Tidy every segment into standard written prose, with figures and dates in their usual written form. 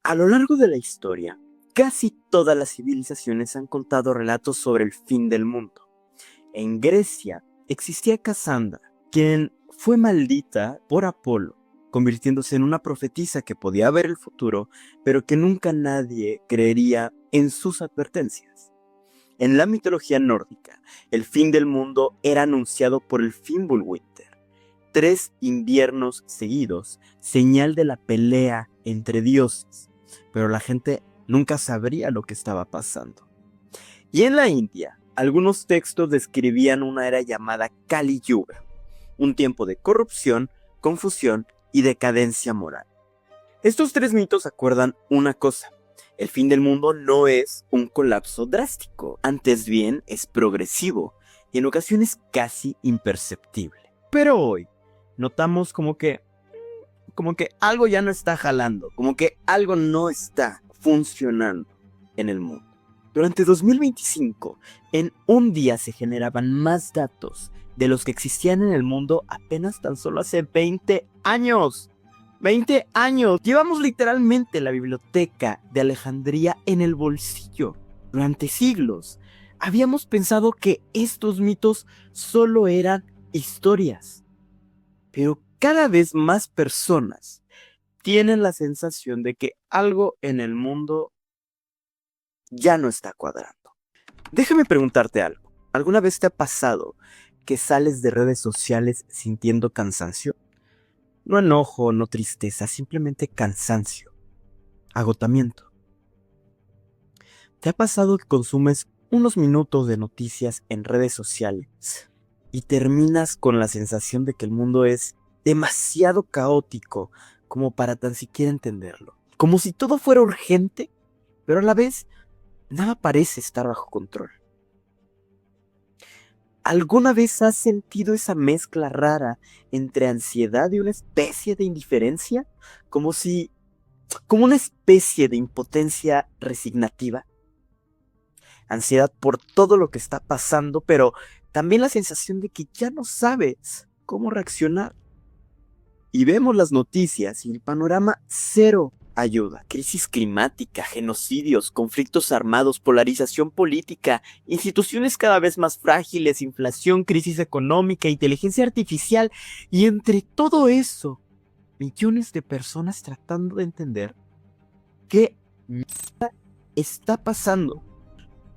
A lo largo de la historia, casi todas las civilizaciones han contado relatos sobre el fin del mundo. En Grecia existía Casandra, quien fue maldita por Apolo, convirtiéndose en una profetisa que podía ver el futuro, pero que nunca nadie creería en sus advertencias. En la mitología nórdica, el fin del mundo era anunciado por el Fimbulwinter, 3 inviernos seguidos, señal de la pelea entre dioses, pero la gente nunca sabría lo que estaba pasando. Y en la India, algunos textos describían una era llamada Kali Yuga, un tiempo de corrupción, confusión y decadencia moral. Estos 3 mitos acuerdan una cosa: el fin del mundo no es un colapso drástico, antes bien es progresivo y en ocasiones casi imperceptible. Pero hoy notamos como que algo ya no está jalando, como que algo no está funcionando en el mundo. Durante 2025, en un día se generaban más datos de los que existían en el mundo apenas tan solo hace 20 años. 20 años. Llevamos literalmente la biblioteca de Alejandría en el bolsillo. Durante siglos, habíamos pensado que estos mitos solo eran historias. Pero cada vez más personas tienen la sensación de que algo en el mundo ya no está cuadrando. Déjame preguntarte algo. ¿Alguna vez te ha pasado que sales de redes sociales sintiendo cansancio? No enojo, no tristeza, simplemente cansancio, agotamiento. ¿Te ha pasado que consumes unos minutos de noticias en redes sociales y terminas con la sensación de que el mundo es demasiado caótico como para tan siquiera entenderlo? Como si todo fuera urgente, pero a la vez nada parece estar bajo control. ¿Alguna vez has sentido esa mezcla rara entre ansiedad y una especie de indiferencia? Como una especie de impotencia resignativa. Ansiedad por todo lo que está pasando, pero también la sensación de que ya no sabes cómo reaccionar. Y vemos las noticias y el panorama cero ayuda. Crisis climática, genocidios, conflictos armados, polarización política, instituciones cada vez más frágiles, inflación, crisis económica, inteligencia artificial, y entre todo eso, millones de personas tratando de entender qué está pasando.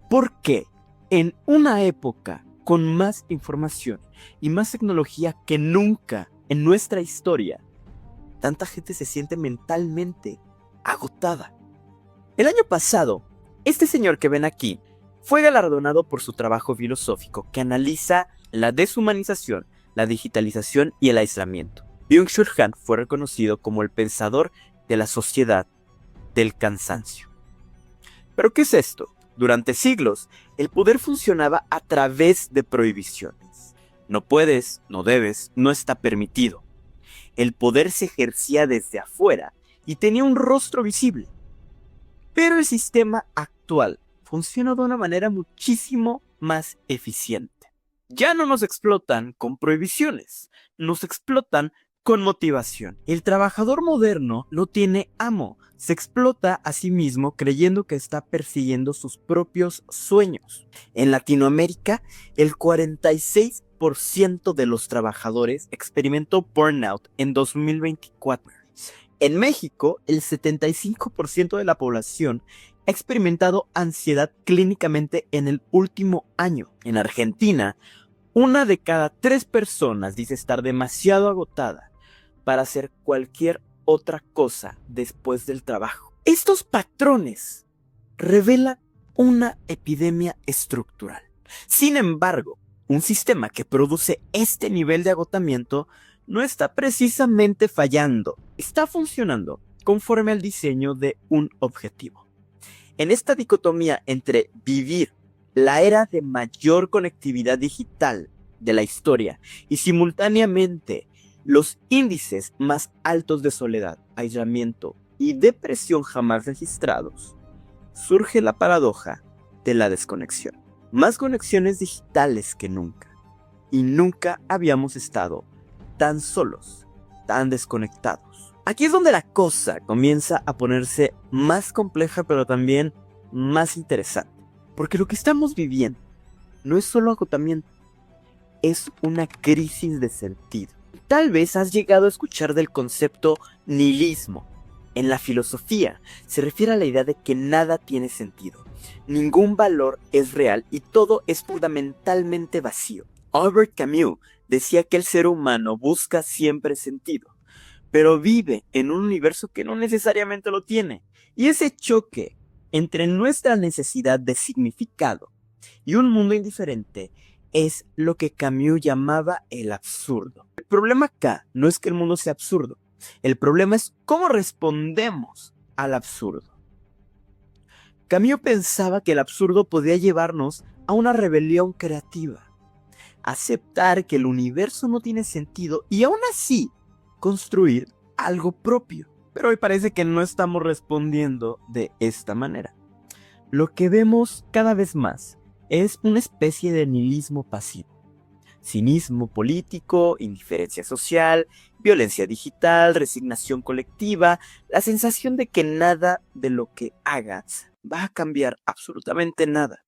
Porque en una época con más información y más tecnología que nunca en nuestra historia, tanta gente se siente mentalmente agotada. El año pasado, este señor que ven aquí fue galardonado por su trabajo filosófico que analiza la deshumanización, la digitalización y el aislamiento. Byung-Chul Han fue reconocido como el pensador de la sociedad del cansancio. ¿Pero qué es esto? Durante siglos, el poder funcionaba a través de prohibiciones. No puedes, no debes, no está permitido. El poder se ejercía desde afuera y tenía un rostro visible. Pero el sistema actual funciona de una manera muchísimo más eficiente. Ya no nos explotan con prohibiciones, nos explotan con motivación. El trabajador moderno no tiene amo, se explota a sí mismo creyendo que está persiguiendo sus propios sueños. En Latinoamérica, el 46% de los trabajadores experimentó burnout en 2024. En México, el 75% de la población ha experimentado ansiedad clínicamente en el último año. En Argentina, 1 de cada 3 personas dice estar demasiado agotada para hacer cualquier otra cosa después del trabajo. Estos patrones revelan una epidemia estructural. Sin embargo, un sistema que produce este nivel de agotamiento no está precisamente fallando, está funcionando conforme al diseño de un objetivo. En esta dicotomía entre vivir la era de mayor conectividad digital de la historia y simultáneamente los índices más altos de soledad, aislamiento y depresión jamás registrados, surge la paradoja de la desconexión. Más conexiones digitales que nunca, y nunca habíamos estado tan solos, tan desconectados. Aquí es donde la cosa comienza a ponerse más compleja, pero también más interesante. Porque lo que estamos viviendo no es solo agotamiento, es una crisis de sentido. Tal vez has llegado a escuchar del concepto nihilismo. En la filosofía se refiere a la idea de que nada tiene sentido, ningún valor es real y todo es fundamentalmente vacío. Albert Camus decía que el ser humano busca siempre sentido, pero vive en un universo que no necesariamente lo tiene. Y ese choque entre nuestra necesidad de significado y un mundo indiferente es lo que Camus llamaba el absurdo. El problema acá no es que el mundo sea absurdo, el problema es cómo respondemos al absurdo. Camus pensaba que el absurdo podía llevarnos a una rebelión creativa, aceptar que el universo no tiene sentido y aún así construir algo propio. Pero hoy parece que no estamos respondiendo de esta manera. Lo que vemos cada vez más es una especie de nihilismo pasivo. Cinismo político, indiferencia social, violencia digital, resignación colectiva, la sensación de que nada de lo que hagas va a cambiar absolutamente nada.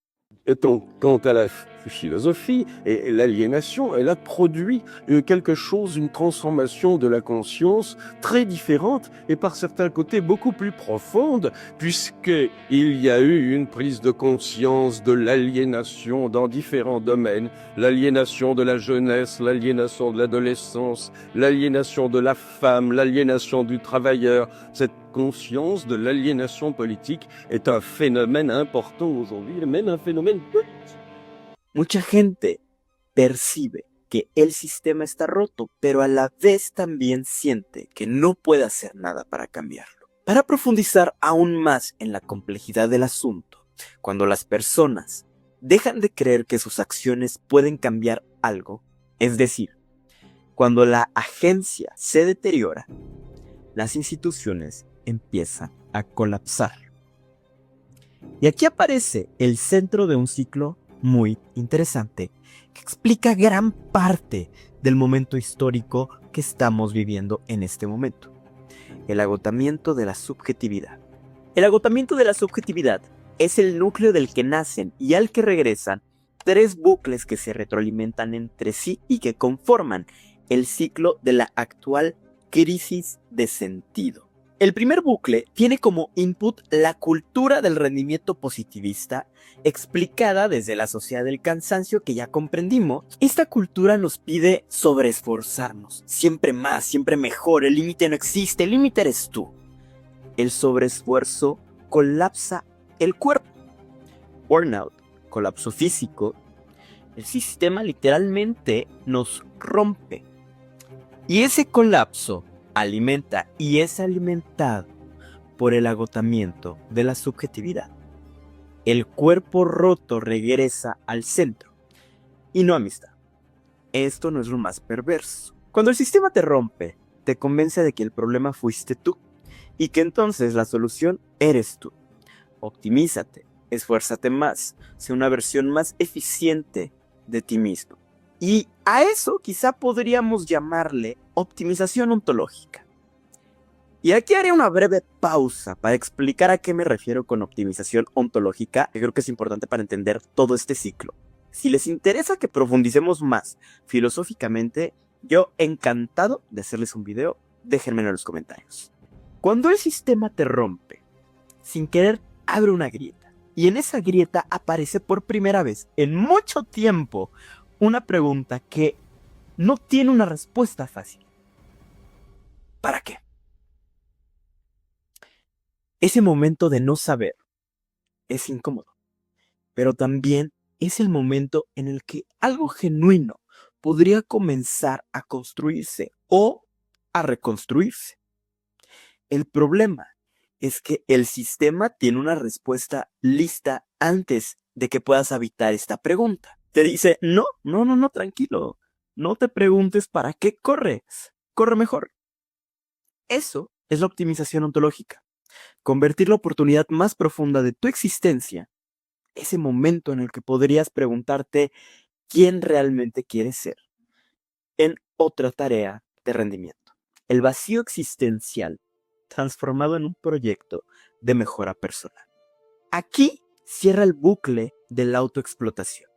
Quant à la philosophie et l'aliénation, elle a produit quelque chose, une transformation de la conscience très différente et par certains côtés beaucoup plus profonde, puisqu'il y a eu une prise de conscience de l'aliénation dans différents domaines, l'aliénation de la jeunesse, l'aliénation de l'adolescence, l'aliénation de la femme, l'aliénation du travailleur. Cette conscience de l'aliénation politique est un phénomène important aujourd'hui, même un phénomène politique. Mucha gente percibe que el sistema está roto, pero a la vez también siente que no puede hacer nada para cambiarlo. Para profundizar aún más en la complejidad del asunto, cuando las personas dejan de creer que sus acciones pueden cambiar algo, es decir, cuando la agencia se deteriora, las instituciones empiezan a colapsar. Y aquí aparece el centro de un ciclo muy interesante que explica gran parte del momento histórico que estamos viviendo en este momento. El agotamiento de la subjetividad. El agotamiento de la subjetividad es el núcleo del que nacen y al que regresan tres bucles que se retroalimentan entre sí y que conforman el ciclo de la actual crisis de sentido. El primer bucle tiene como input la cultura del rendimiento positivista, explicada desde la sociedad del cansancio que ya comprendimos. Esta cultura nos pide sobreesforzarnos, siempre más, siempre mejor, el límite no existe, el límite eres tú. El sobreesfuerzo colapsa el cuerpo. Burnout, colapso físico, el sistema literalmente nos rompe. Y ese colapso alimenta y es alimentado por el agotamiento de la subjetividad. El cuerpo roto regresa al centro y no amistad. Esto no es lo más perverso. Cuando el sistema te rompe, te convence de que el problema fuiste tú y que entonces la solución eres tú. Optimízate, esfuérzate más, sé una versión más eficiente de ti mismo. Y a eso quizá podríamos llamarle optimización ontológica. Y aquí haré una breve pausa para explicar a qué me refiero con optimización ontológica, que creo que es importante para entender todo este ciclo. Si les interesa que profundicemos más filosóficamente, yo encantado de hacerles un video, déjenmelo en los comentarios. Cuando el sistema te rompe, sin querer abre una grieta, y en esa grieta aparece por primera vez en mucho tiempo una pregunta que no tiene una respuesta fácil. ¿Para qué? Ese momento de no saber es incómodo, pero también es el momento en el que algo genuino podría comenzar a construirse o a reconstruirse. El problema es que el sistema tiene una respuesta lista antes de que puedas habitar esta pregunta. Te dice, no, tranquilo. No te preguntes para qué corres. Corre mejor. Eso es la optimización ontológica. Convertir la oportunidad más profunda de tu existencia, ese momento en el que podrías preguntarte quién realmente quieres ser, en otra tarea de rendimiento. el vacío existencial transformado en un proyecto de mejora personal. Aquí cierra el bucle de la autoexplotación.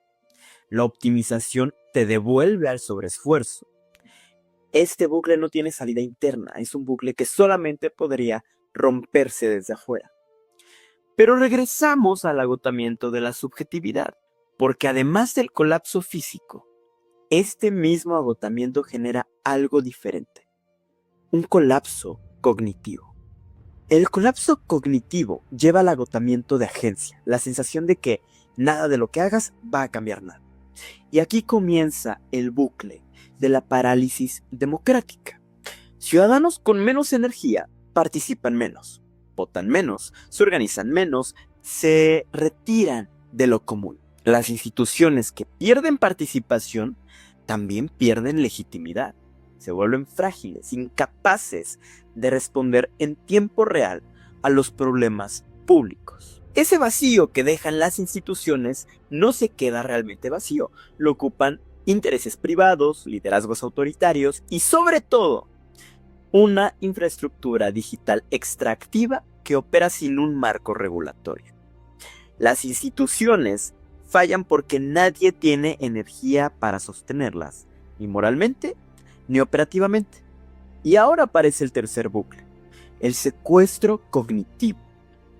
La optimización te devuelve al sobreesfuerzo. Este bucle no tiene salida interna, es un bucle que solamente podría romperse desde afuera. Pero regresamos al agotamiento de la subjetividad, porque además del colapso físico, este mismo agotamiento genera algo diferente, un colapso cognitivo. El colapso cognitivo lleva al agotamiento de agencia, la sensación de que nada de lo que hagas va a cambiar nada. Y aquí comienza el bucle de la parálisis democrática. Ciudadanos con menos energía participan menos, votan menos, se organizan menos, se retiran de lo común. Las instituciones que pierden participación también pierden legitimidad. Se vuelven frágiles, incapaces de responder en tiempo real a los problemas públicos. Ese vacío que dejan las instituciones no se queda realmente vacío, lo ocupan intereses privados, liderazgos autoritarios y sobre todo una infraestructura digital extractiva que opera sin un marco regulatorio. Las instituciones fallan porque nadie tiene energía para sostenerlas, ni moralmente ni operativamente. Y ahora aparece el tercer bucle, el secuestro cognitivo.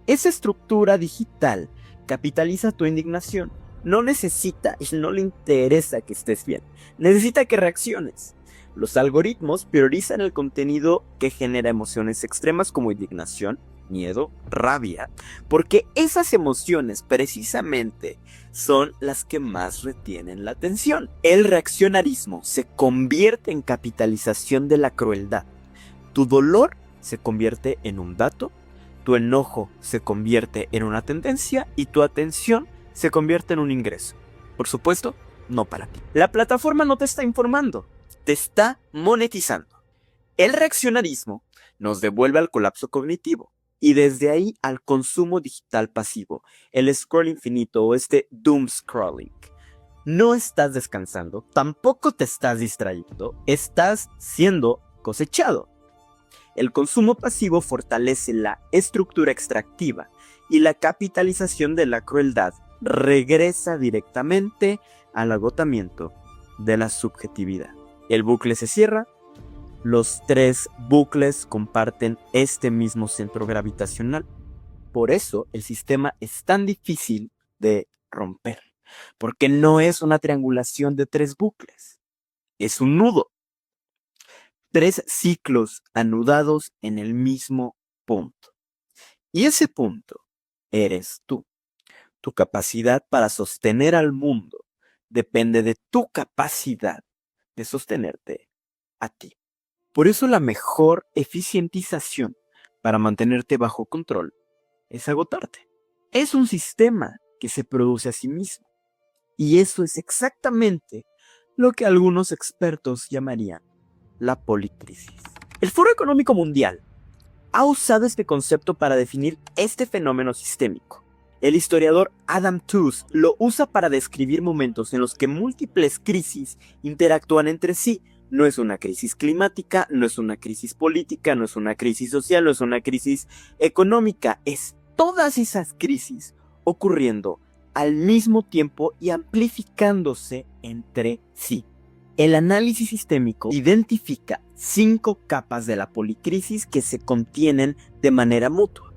Esa estructura digital capitaliza tu indignación. No necesita y no le interesa que estés bien. Necesita que reacciones. Los algoritmos priorizan el contenido que genera emociones extremas como indignación, miedo, rabia, porque esas emociones precisamente son las que más retienen la atención. El reaccionarismo se convierte en capitalización de la crueldad. Tu dolor se convierte en un dato, tu enojo se convierte en una tendencia y tu atención se convierte en un ingreso. Por supuesto, no para ti. La plataforma no te está informando, te está monetizando. El reaccionarismo nos devuelve al colapso cognitivo y desde ahí al consumo digital pasivo, el scroll infinito o este doom scrolling. No estás descansando, tampoco te estás distrayendo, estás siendo cosechado. El consumo pasivo fortalece la estructura extractiva y la capitalización de la crueldad regresa directamente al agotamiento de la subjetividad. El bucle se cierra. Los tres bucles comparten este mismo centro gravitacional. Por eso el sistema es tan difícil de romper, porque no es una triangulación de tres bucles, es un nudo. Tres ciclos anudados en el mismo punto. Y ese punto eres tú. Tu capacidad para sostener al mundo depende de tu capacidad de sostenerte a ti. Por eso la mejor eficientización para mantenerte bajo control es agotarte. Es un sistema que se produce a sí mismo. Y eso es exactamente lo que algunos expertos llamarían la policrisis. El Foro Económico Mundial ha usado este concepto para definir este fenómeno sistémico. El historiador Adam Tooze lo usa para describir momentos en los que múltiples crisis interactúan entre sí. No es una crisis climática, no es una crisis política, no es una crisis social, no es una crisis económica. Es todas esas crisis ocurriendo al mismo tiempo y amplificándose entre sí. El análisis sistémico identifica 5 capas de la policrisis que se contienen de manera mutua.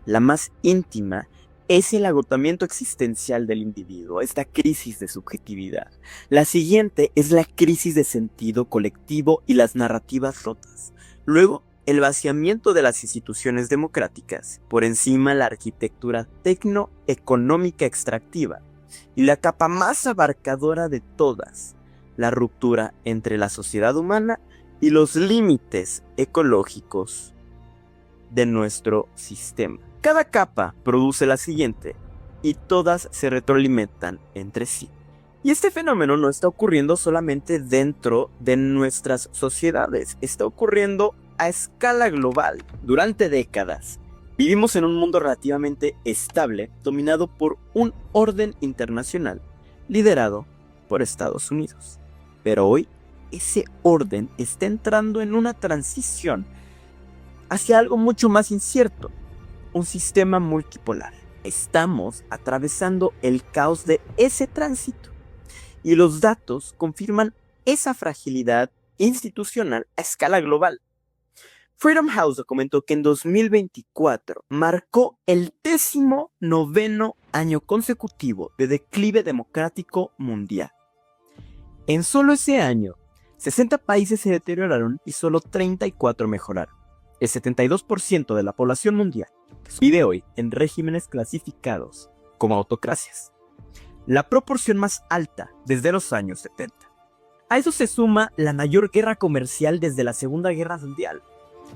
La más íntima es el agotamiento existencial del individuo, esta crisis de subjetividad. La siguiente es la crisis de sentido colectivo y las narrativas rotas. Luego, el vaciamiento de las instituciones democráticas, por encima la arquitectura tecnoeconómica extractiva. Y la capa más abarcadora de todas, la ruptura entre la sociedad humana y los límites ecológicos de nuestro sistema. Cada capa produce la siguiente y todas se retroalimentan entre sí. Y este fenómeno no está ocurriendo solamente dentro de nuestras sociedades, está ocurriendo a escala global. Durante décadas vivimos en un mundo relativamente estable, dominado por un orden internacional liderado por Estados Unidos. Pero hoy ese orden está entrando en una transición hacia algo mucho más incierto, un sistema multipolar. Estamos atravesando el caos de ese tránsito y los datos confirman esa fragilidad institucional a escala global. Freedom House documentó que en 2024 marcó el 19º año consecutivo de declive democrático mundial. En solo ese año, 60 países se deterioraron y solo 34 mejoraron. El 72% de la población mundial vive hoy en regímenes clasificados como autocracias, la proporción más alta desde los años 70. A eso se suma la mayor guerra comercial desde la Segunda Guerra Mundial.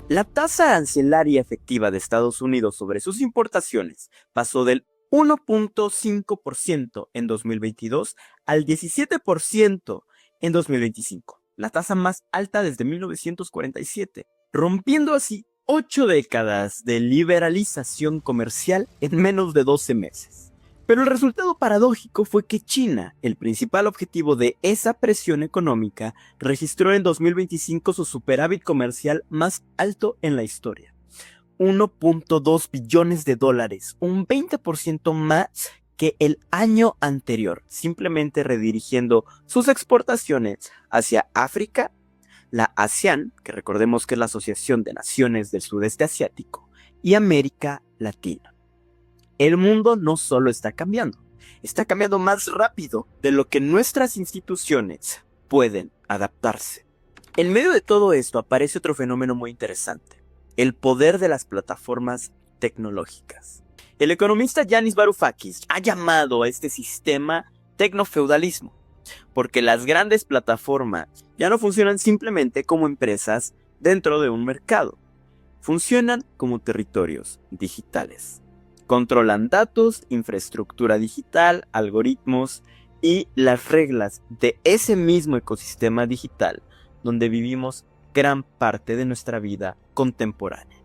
La tasa arancelaria efectiva de Estados Unidos sobre sus importaciones pasó del 1.5% en 2022 al 17% en 2025, la tasa más alta desde 1947, rompiendo así 8 décadas de liberalización comercial en menos de 12 meses. Pero el resultado paradójico fue que China, el principal objetivo de esa presión económica, registró en 2025 su superávit comercial más alto en la historia. 1.2 billones de dólares, un 20% más que el año anterior, simplemente redirigiendo sus exportaciones hacia África, la ASEAN, que recordemos que es la Asociación de Naciones del Sudeste Asiático, y América Latina. El mundo no solo está cambiando más rápido de lo que nuestras instituciones pueden adaptarse. En medio de todo esto aparece otro fenómeno muy interesante: el poder de las plataformas tecnológicas. El economista Yanis Varoufakis ha llamado a este sistema tecnofeudalismo, porque las grandes plataformas ya no funcionan simplemente como empresas dentro de un mercado, funcionan como territorios digitales. Controlan datos, infraestructura digital, algoritmos y las reglas de ese mismo ecosistema digital donde vivimos gran parte de nuestra vida contemporánea.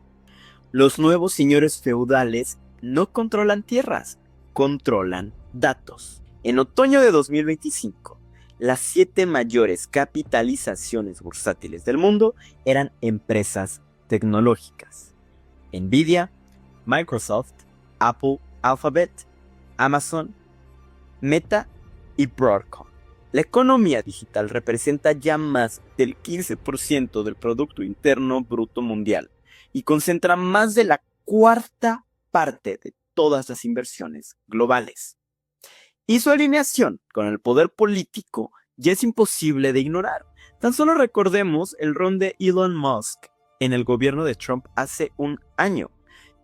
Los nuevos señores feudales no controlan tierras, controlan datos. En otoño de 2025, las 7 mayores capitalizaciones bursátiles del mundo eran empresas tecnológicas: Nvidia, Microsoft, Apple, Alphabet, Amazon, Meta y Broadcom. La economía digital representa ya más del 15% del Producto Interno Bruto Mundial y concentra más de la 1/4 parte de todas las inversiones globales. Y su alineación con el poder político ya es imposible de ignorar. Tan solo recordemos el rol de Elon Musk en el gobierno de Trump hace un año,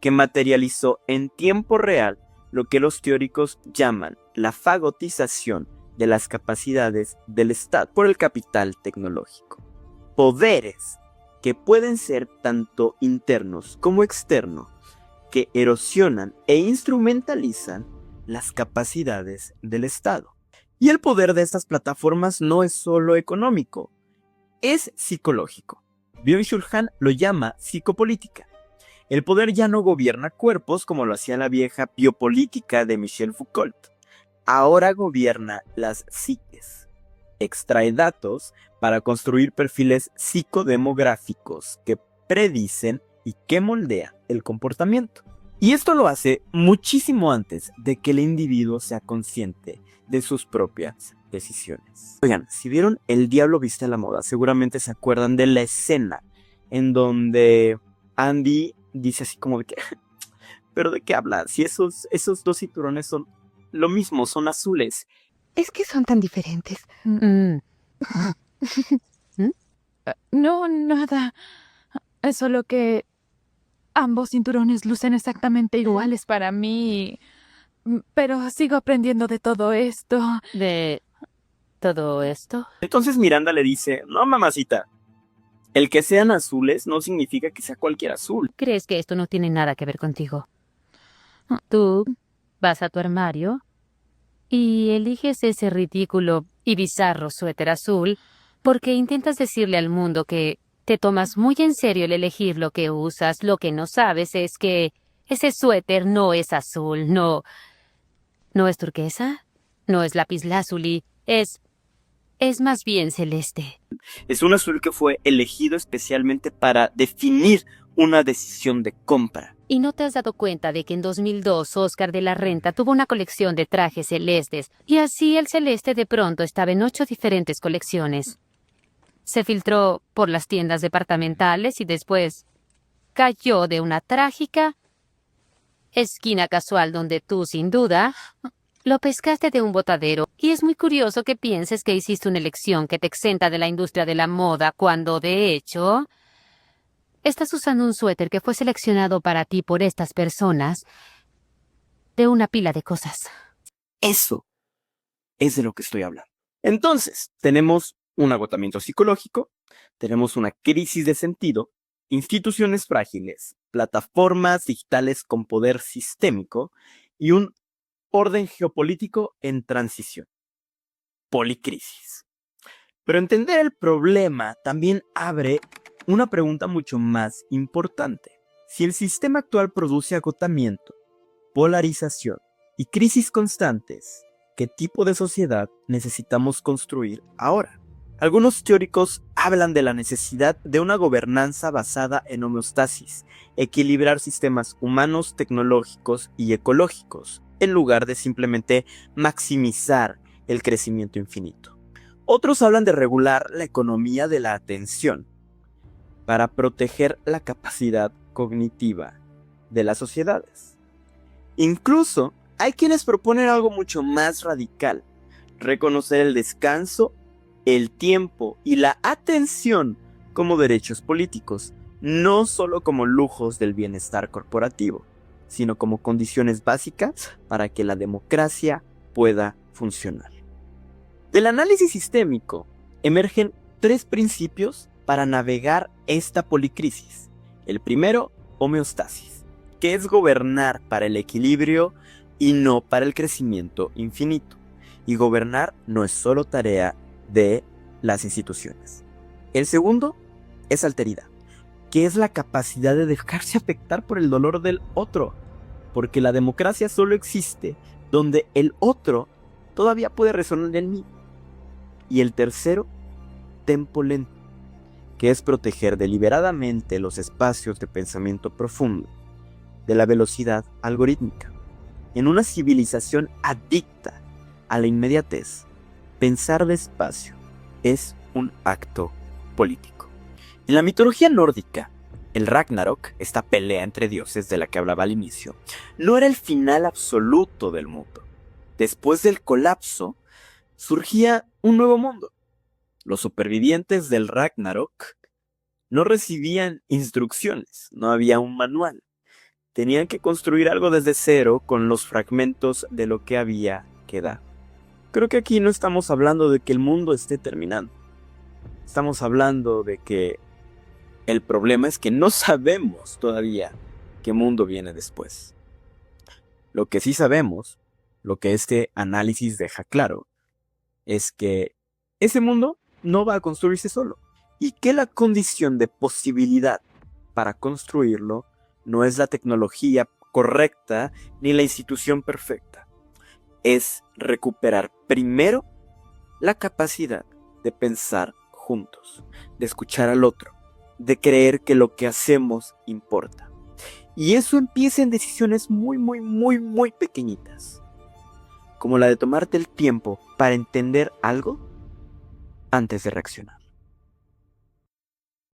que materializó en tiempo real lo que los teóricos llaman la fagotización de las capacidades del Estado por el capital tecnológico. Poderes que pueden ser tanto internos como externos, que erosionan e instrumentalizan las capacidades del Estado. Y el poder de estas plataformas no es solo económico, es psicológico. Byung-Chul Han lo llama psicopolítica. El poder ya no gobierna cuerpos como lo hacía la vieja biopolítica de Michel Foucault. Ahora gobierna las psiques. Extrae datos para construir perfiles psicodemográficos que predicen y que moldean el comportamiento. Y esto lo hace muchísimo antes de que el individuo sea consciente de sus propias decisiones. Oigan, si vieron El Diablo Viste a la Moda, seguramente se acuerdan de la escena en donde Andy dice así como de que, ¿pero de qué hablas? Si esos 2 cinturones son lo mismo, son azules. Es que son tan diferentes. No, nada. Es solo que ambos cinturones lucen exactamente iguales para mí. Pero sigo aprendiendo de todo esto. ¿De todo esto? Entonces Miranda le dice, no, mamacita, el que sean azules no significa que sea cualquier azul. ¿Crees que esto no tiene nada que ver contigo? Tú vas a tu armario y eliges ese ridículo y bizarro suéter azul porque intentas decirle al mundo que te tomas muy en serio el elegir lo que usas. Lo que no sabes es que ese suéter no es azul, no es turquesa, no es lapislázuli, es es más bien celeste. Es un azul que fue elegido especialmente para definir una decisión de compra. ¿Y no te has dado cuenta de que en 2002 Oscar de la Renta tuvo una colección de trajes celestes y así el celeste de pronto estaba en 8 diferentes colecciones? Se filtró por las tiendas departamentales y después cayó de una trágica esquina casual donde tú, sin duda, lo pescaste de un botadero. Y es muy curioso que pienses que hiciste una elección que te exenta de la industria de la moda cuando, de hecho, estás usando un suéter que fue seleccionado para ti por estas personas de una pila de cosas. Eso es de lo que estoy hablando. Entonces, tenemos un agotamiento psicológico, tenemos una crisis de sentido, instituciones frágiles, plataformas digitales con poder sistémico y un orden geopolítico en transición. Policrisis. Pero entender el problema también abre una pregunta mucho más importante. Si el sistema actual produce agotamiento, polarización y crisis constantes, ¿qué tipo de sociedad necesitamos construir ahora? Algunos teóricos hablan de la necesidad de una gobernanza basada en homeostasis, equilibrar sistemas humanos, tecnológicos y ecológicos, en lugar de simplemente maximizar el crecimiento infinito. Otros hablan de regular la economía de la atención para proteger la capacidad cognitiva de las sociedades. Incluso hay quienes proponen algo mucho más radical: reconocer el descanso, el tiempo y la atención como derechos políticos, no solo como lujos del bienestar corporativo, sino como condiciones básicas para que la democracia pueda funcionar. Del análisis sistémico emergen 3 principios para navegar esta policrisis. El primero, homeostasis, que es gobernar para el equilibrio y no para el crecimiento infinito. Y gobernar no es solo tarea de las instituciones. El segundo es alteridad, que es la capacidad de dejarse afectar por el dolor del otro, porque la democracia solo existe donde el otro todavía puede resonar en mí. Y el tercero, tempo lento, que es proteger deliberadamente los espacios de pensamiento profundo de la velocidad algorítmica. En una civilización adicta a la inmediatez, pensar despacio es un acto político. En la mitología nórdica, el Ragnarok, esta pelea entre dioses de la que hablaba al inicio, no era el final absoluto del mundo. Después del colapso, surgía un nuevo mundo. Los supervivientes del Ragnarok no recibían instrucciones, no había un manual. Tenían que construir algo desde cero con los fragmentos de lo que había quedado. Creo que aquí no estamos hablando de que el mundo esté terminando. Estamos hablando de que el problema es que no sabemos todavía qué mundo viene después. Lo que sí sabemos, lo que este análisis deja claro, es que ese mundo no va a construirse solo y que la condición de posibilidad para construirlo no es la tecnología correcta ni la institución perfecta. Es recuperar primero la capacidad de pensar juntos, de escuchar al otro, de creer que lo que hacemos importa. Y eso empieza en decisiones muy pequeñitas, como la de tomarte el tiempo para entender algo antes de reaccionar.